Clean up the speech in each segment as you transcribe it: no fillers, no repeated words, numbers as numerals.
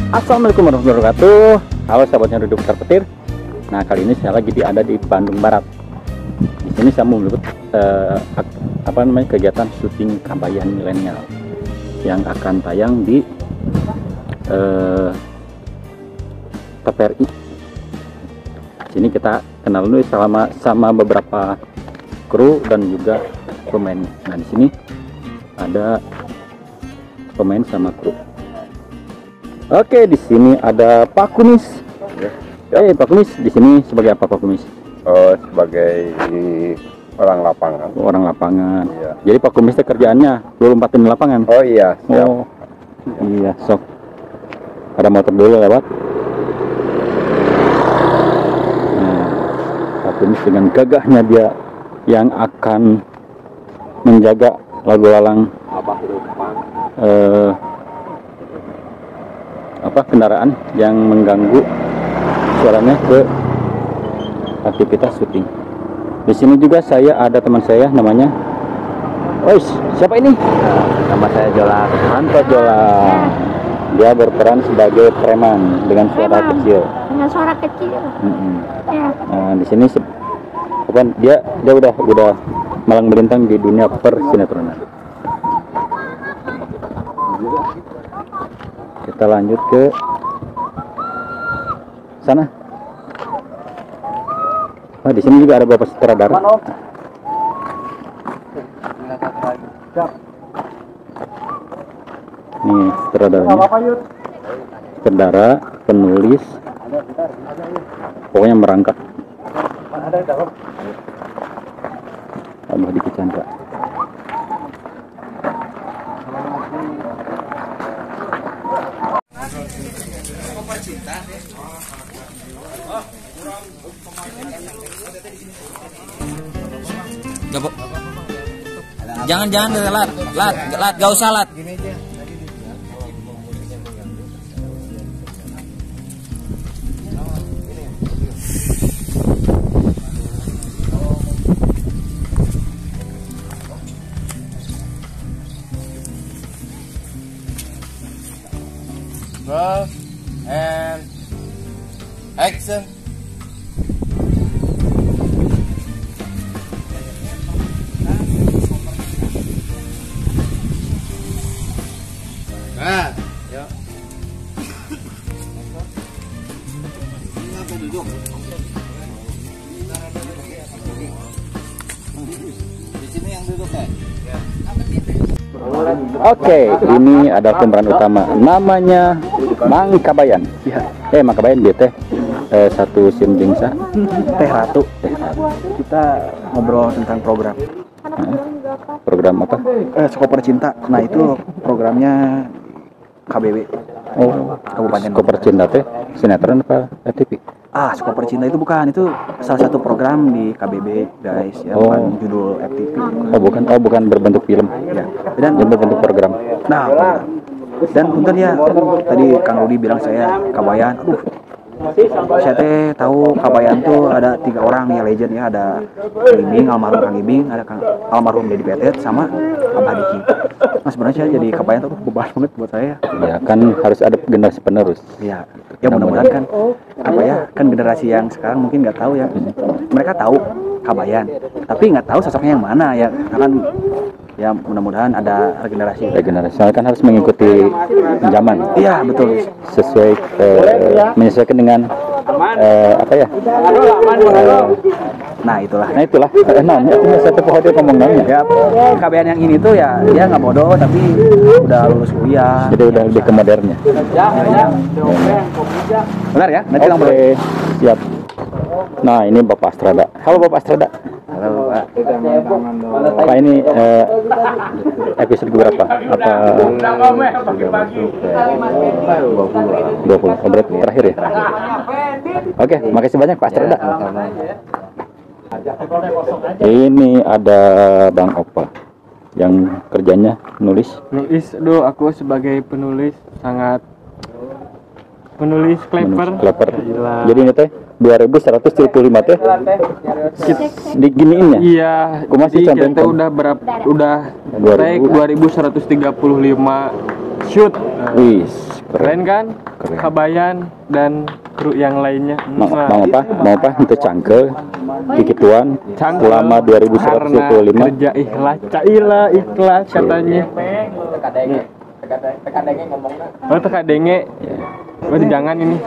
Assalamualaikum warahmatullahi wabarakatuh. Halo sahabatnya Duduk Terpetir. Nah, kali ini saya lagi ada di Bandung Barat. Di sini saya mau meliput kegiatan syuting Kabayan Milenial yang akan tayang di TVRI. Sini kita kenal dulu sama beberapa kru dan juga pemain. Nah, di sini ada pemain sama kru. Oke, di sini ada Pak Kumis. Ya. Pak Kumis, di sini sebagai apa Pak Kumis? Sebagai orang lapangan. Orang lapangan. Iya. Jadi Pak Kumis itu kerjaannya lompatin di lapangan. Oh iya, siap. Oh, iya, sok. Ada motor dulu lewat. Nah, Pak Kumis dengan gagahnya dia yang akan menjaga lalu lalang kendaraan yang mengganggu suaranya ke aktivitas syuting. Di sini juga saya ada teman saya namanya, siapa ini? Nama saya Jola Manto Jola. Dia berperan sebagai preman dengan suara kecil. Dengan suara kecil. Ya. Nah, di sini dia udah malang melintang di dunia persinetronan. Kita lanjut ke sana. Nah, di sini juga ada beberapa sutradara. Nih sutradaranya. Sutradara, penulis, pokoknya merangkak. Abah Diki Chandra. Jangan lat, gak usah lat. Roll and action. Nah, ya. Duduk. Di sini yang duduk ya. Oke, ini ada pemeran utama, namanya Mang Kabayan. Mang Kabayan dia satu sim dingsa. Teh Ratu. Kita ngobrol tentang program. Program apa? Skoper Cinta. Nah, itu programnya KBB. Oh, Kabupaten Skoper Cinta teh sinetron apa TV? Skoper Cinta itu bukan, itu salah satu program di KBB, guys. Ya, bukan judul FTV. Bukan berbentuk film. Ya. Dan berbentuk program. Nah, program. Dan punten ya, tadi Kang Rudi bilang saya Kabayan. Saya teh tahu Kabayan tuh ada 3 orang ya legend ya, ada Kang Ibing, almarhum Kang Ibing, ada almarhum Dedi Petet sama Abah Diki. Nah, sebenarnya saya jadi Kabayan tuh beban banget buat saya. Ya kan harus ada generasi penerus. Ya mudah-mudahan kan kan generasi yang sekarang mungkin nggak tahu ya. Mereka tahu Kabayan, tapi nggak tahu sosoknya yang mana ya. Kan ya mudah-mudahan ada regenerasi. Soalnya kan harus mengikuti zaman. Iya betul. Sesuai menyesuaikan dengan Nah itulah. Itu satu pohon dia ngomong namanya. Ya, KBN yang ini tuh ya dia nggak bodoh tapi udah lulus kuliah. Jadi udah lebih ke modernnya. Benar ya? Nanti Oke, siap. Nah, ini Bapak Astrada. Halo Bapak Astrada. Halo Pak. Pak, ini episode berapa? Apa 20? Oh, berarti terakhir ya? Oke, makasih banyak Pak Astrada. Ini ada Bang Opa yang kerjanya nulis. Aku sebagai penulis sangat Penulis Kleper. Jadi ini teh 2175 teh diginiin ya? Iya. Masih jadi kita udah berapa? Udah take 2135 shoot. Wih, keren kan? keren. Kabayan dan kru yang lainnya. Mau apa untuk cangkel kikituan selama 2125 kerja ikhlas, caila ikhlas katanya. Oh teka denge. Oh jangan ini.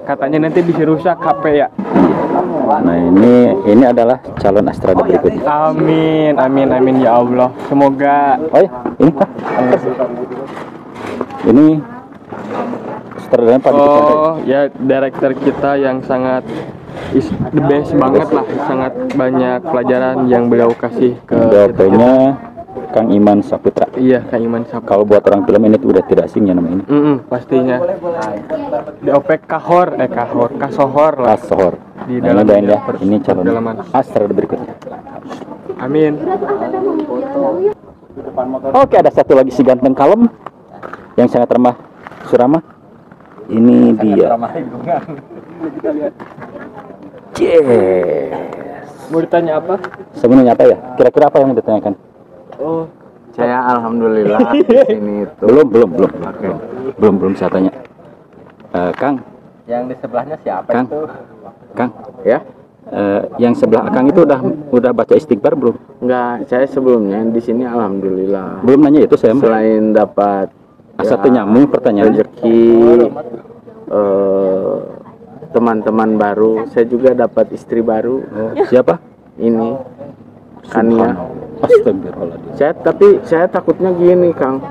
Katanya nanti bisa rusak HP ya. Nah ini adalah calon Astrada berikutnya. Amin, amin, amin ya Allah. Semoga. Oh ya, ini Pak. Ini sutradara Pak. Oh ya, director kita yang sangat is the best banget lah, sangat banyak pelajaran yang beliau kasih ke DOP-nya Kang Iman Saputra. Iya, Kang Iman Saputra. Kalau buat orang film ini tuh udah tidak asing ya nama ini. Pastinya. DOP Kasohor lah. Kasohor. Di Nah, dalam ini ya, ini calon dalaman. Astrada berikutnya. Amin. Oke, ada satu lagi si ganteng kalem yang sangat ramah surama. Ini dia. Yes. Mau ditanya apa? Sebenarnya apa ya? Kira-kira apa yang ditanyakan? Oh, Saya alhamdulillah di sini itu. Belum saya tanya. Kang, Yang di sebelahnya siapa Kang. itu? Kang, Ya? yang sebelah Kang itu udah baca istighfar belum? Enggak, saya sebelumnya di sini alhamdulillah. Belum nanya itu saya. Selain dapat Satu nyambung pertanyaan. rezeki, teman-teman baru, saya juga dapat istri baru. Siapa? Ini Kania. Astagfirullahaladzim. Saya takutnya gini, Kang.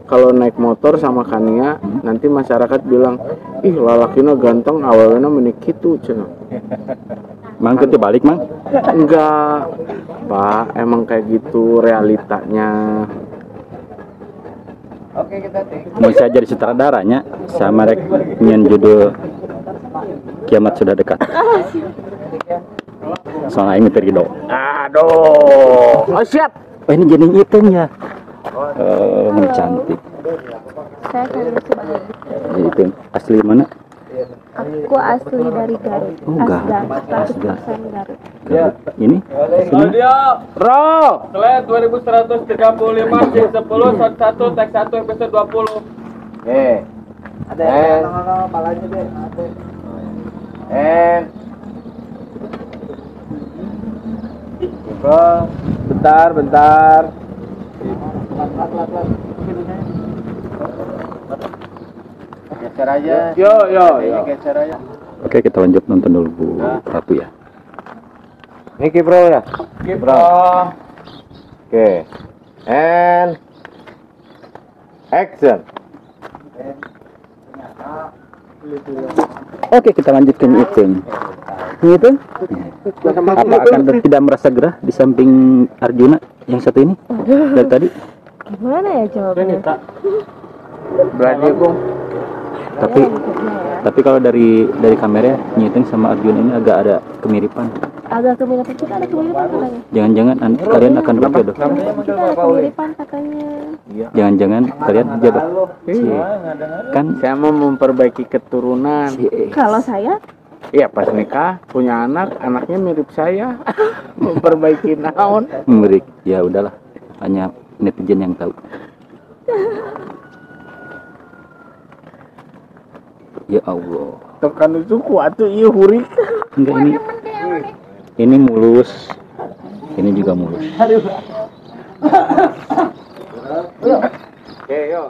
Kalau naik motor sama Kania, nanti masyarakat bilang, ih lalakina ganteng, awalnya menik gitu, cenah. Mang itu balik, Mang. Enggak, Pak, emang kayak gitu realitanya. Mau saya jadi sutradaranya sama rek nyen judul Kiamat Sudah Dekat. Soalnya ini terido. Aduh, oh siap. Oh ini jenis itunya. Cantik. Saya dari Subang. Itu asli mana? Aku asli dari Garut. Oh, Garut. Asgar. Asgar. Garut. Ini? Bro, Klet 2135 J 10 1 teks 1 episode 20. Ada yang palanya deh. Bentar. Geser aja. Yo. Geser aja. Oke, kita lanjut nonton dulu Bu Ratu ya. Niki bro ya. Bro. Oke. And action. Oke, kita lanjutkan Ipeng. Ipeng? Apa akan tidak merasa gerah di samping Arjuna yang satu ini? Dari tadi? Gimana ya jawabannya? Berani, Bung. Tapi kalau dari kamera Nyiting sama Arjuna ini agak ada kemiripan. Agak kemiripan, kita ada kemiripan katanya. Jangan-jangan kalian akan berjodoh. Kita ada kemiripan katanya. Jangan-jangan kalian jodoh. Kan Saya mau memperbaiki keturunan. Kalau saya, Iya pas nikah punya anaknya mirip saya. Memperbaiki naon. memberi. Ya udahlah, hanya netizen yang tahu. Ya Allah. Tekan itu kuat tuh iya huri. Enggak ini mulus. Ini juga mulus. Oke, yuk.